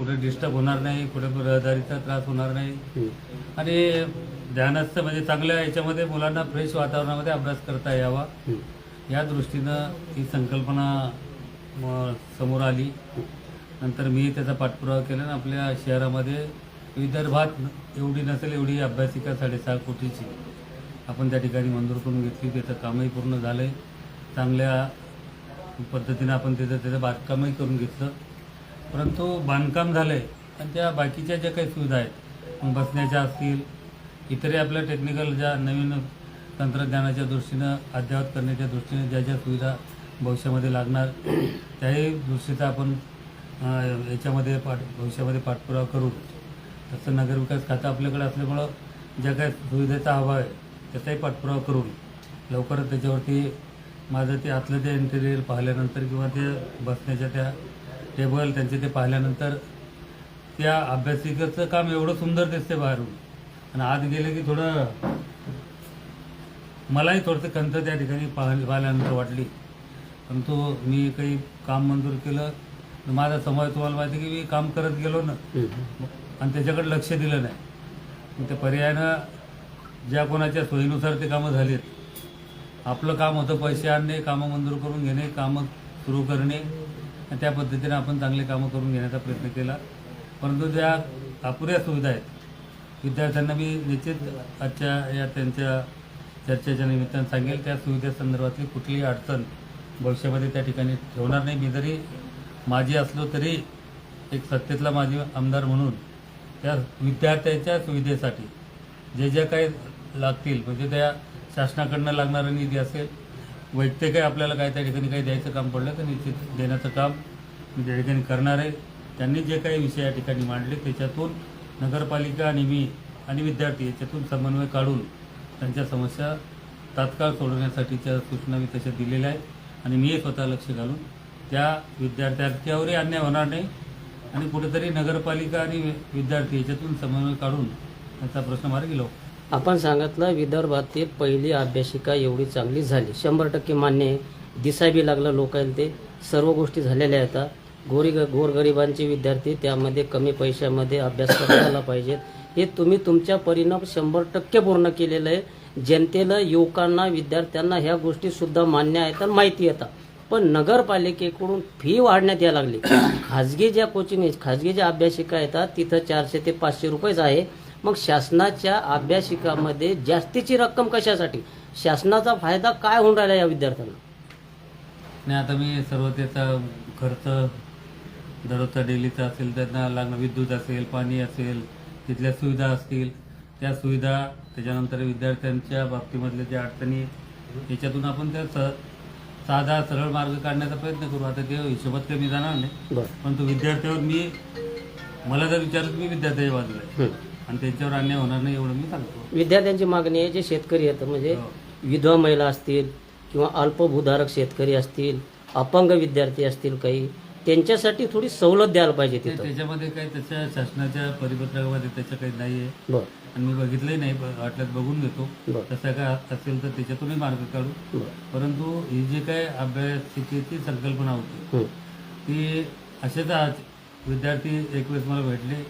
कुठे डिस्टर्ब होणार नाही, कुठे रहदारीचा त्रास होणार नाही आणि ध्यानस्थ म्हणजे चांगल्या याच्यामध्ये मुलांना फ्रेश वातावरणामध्ये अभ्यास करता यावा या दृष्टीनं ही संकल्पना समोर आली. नंतर मी त्याचा पाठपुरावा केला आणि आपल्या शहरामध्ये विदर्भात एवढी नसेल एवढी अभ्यासिका 6.5 कोटीची आपण त्या ठिकाणी मंजूर करून घेतली. त्याचं कामही पूर्ण झालं आहे. चांगल्या पद्धतीनं आपण त्याचं बांधकामही करून घेतलं. परंतु बांधकाम झालं आहे आणि त्या बाकीच्या ज्या काही सुविधा आहेत मग बसण्याच्या असतील इतरही आपल्या टेक्निकल ज्या नवीन तंत्रज्ञानाच्या दृष्टीनं अद्ययावत करण्याच्या दृष्टीने ज्या ज्या सुविधा भविष्यामध्ये लागणार त्याही दृष्टीचा आपण याच्यामध्ये भविष्यामध्ये पाठपुरावा करू. तसं नगरविकास खातं आपल्याकडे असल्यामुळं ज्या काही सुविधेचा अभाव आहे त्याचाही पाठपुरावा करून लवकरच त्याच्यावरती माझं ते आतलं ते इंटेरियर पाहिल्यानंतर किंवा ते बसण्याच्या त्या टेबल त्यांचे ते पाहिल्यानंतर त्या अभ्यासिकेचं काम एवढं सुंदर दिसते बाहेरून आणि आत गेले की थोडं मलाही थोडंसं खंत त्या ठिकाणी पाहिल्यानंतर वाटली. परंतु मी काही काम मंजूर केलं माझा समज तुम्हाला माहिती की मी काम करत गेलो ना आणि त्याच्याकडे लक्ष दिलं नाही. मग ते पर्यायानं ज्या कोणाच्या सोयीनुसार ते कामं झालीत. आपलं काम होतं पैसे आणणे, कामं मंजूर करून घेणे, कामं सुरू करणे आणि त्या पद्धतीने आपण चांगले कामं करून घेण्याचा प्रयत्न केला. परंतु ज्या अपुऱ्या सुविधा आहेत विद्यार्थ्यांना मी निश्चित आजच्या या त्यांच्या चर्चेच्या निमित्तानं सांगेल त्या सुविधेसंदर्भातली कुठलीही अडचण भविष्यामध्ये त्या ठिकाणी ठेवणार नाही. मी जरी माजी असलो तरी एक सत्तेतला माजी आमदार म्हणून त्या विद्यार्थ्यांच्या सुविधेसाठी जे जे काही लागतील म्हणजे त्या शासनाकडनं लागणारा निधी असेल वैयक्तिक काही आपल्याला काय त्या ठिकाणी काही द्यायचं काम पडलं तर निश्चित देण्याचं काम मी त्या ठिकाणी करणार आहे. त्यांनी जे काही विषय या ठिकाणी मांडले त्याच्यातून नगरपालिका आणि मी आणि विद्यार्थी याच्यातून समन्वय काढून त्यांच्या समस्या तात्काळ सोडवण्यासाठीच्या सूचना मी तशा दिलेल्या आहेत आणि मी स्वतः लक्ष घालून त्या विद्यार्थ्यांच्यावरही अन्याय होणार नाही आणि कुठेतरी नगरपालिका आणि विद्यार्थी याच्यातून समन्वय काढून त्याचा प्रश्न मार्गी लावू. आपण सांगितलं विदर्भातील पहिली अभ्यासिका एवढी चांगली झाली 100% मान्य आहे. दिसाबी लागलं लोकांना ते सर्व गोष्टी झालेल्या आहेत. गोरगरिबांचे विद्यार्थी त्यामध्ये कमी पैशामध्ये अभ्यास करायला पाहिजेत हे तुम्ही तुमच्या परीनं 100% पूर्ण केलेलं आहे. जनतेला युवकांना विद्यार्थ्यांना ह्या गोष्टी सुद्धा मान्य आहेत आणि माहिती येतात. पण नगरपालिकेकडून फी वाढण्यात यायला लागली. खाजगी ज्या कोचिंग खाजगी ज्या अभ्यासिका येतात तिथं 400 ते 500 रुपयेच आहे. मग शासनाच्या अभ्यासिकामध्ये जास्तीची रक्कम कशासाठी? शासनाचा फायदा काय होऊन राहिला या विद्यार्थ्यांना? नाही आता मी सर्व त्याचा खर्च दररोजचा डेलीचा असेल त्यांना लागणं विद्युत असेल पाणी असेल तिथल्या सुविधा असतील त्या सुविधा त्याच्यानंतर विद्यार्थ्यांच्या बाबतीमधल्या ज्या अडचणी याच्यातून आपण त्या साधा सरळ मार्ग काढण्याचा प्रयत्न करू. आता ते हिशोबात काही मी जाणार नाही परंतु विद्यार्थ्यावर मला जर विचारलं मी विद्यार्थ्याच्या बाजूला आहे आणि त्यांच्यावर अन्याय होणार नाही एवढं मी सांगतो. विद्यार्थ्यांची मागणी आहे जे शेतकरी आहेत म्हणजे विधवा महिला असतील किंवा अल्पभूधारक शेतकरी असतील अपंग विद्यार्थी असतील काही त्यांच्यासाठी थोडी सवलत द्यायला पाहिजे. त्याच्यामध्ये काही त्याच्या शासनाच्या परिपत्रकामध्ये त्याचं काही नाही आहे आणि मी बघितलंही नाही. वाटल्यात बघून घेतो तसं काय असेल तर त्याच्यातूनही मार्ग काढू. परंतु ही जी काय अभ्यासिकेची संकल्पना होती ती असेच आज विद्यार्थी एक वेळेस मला भेटले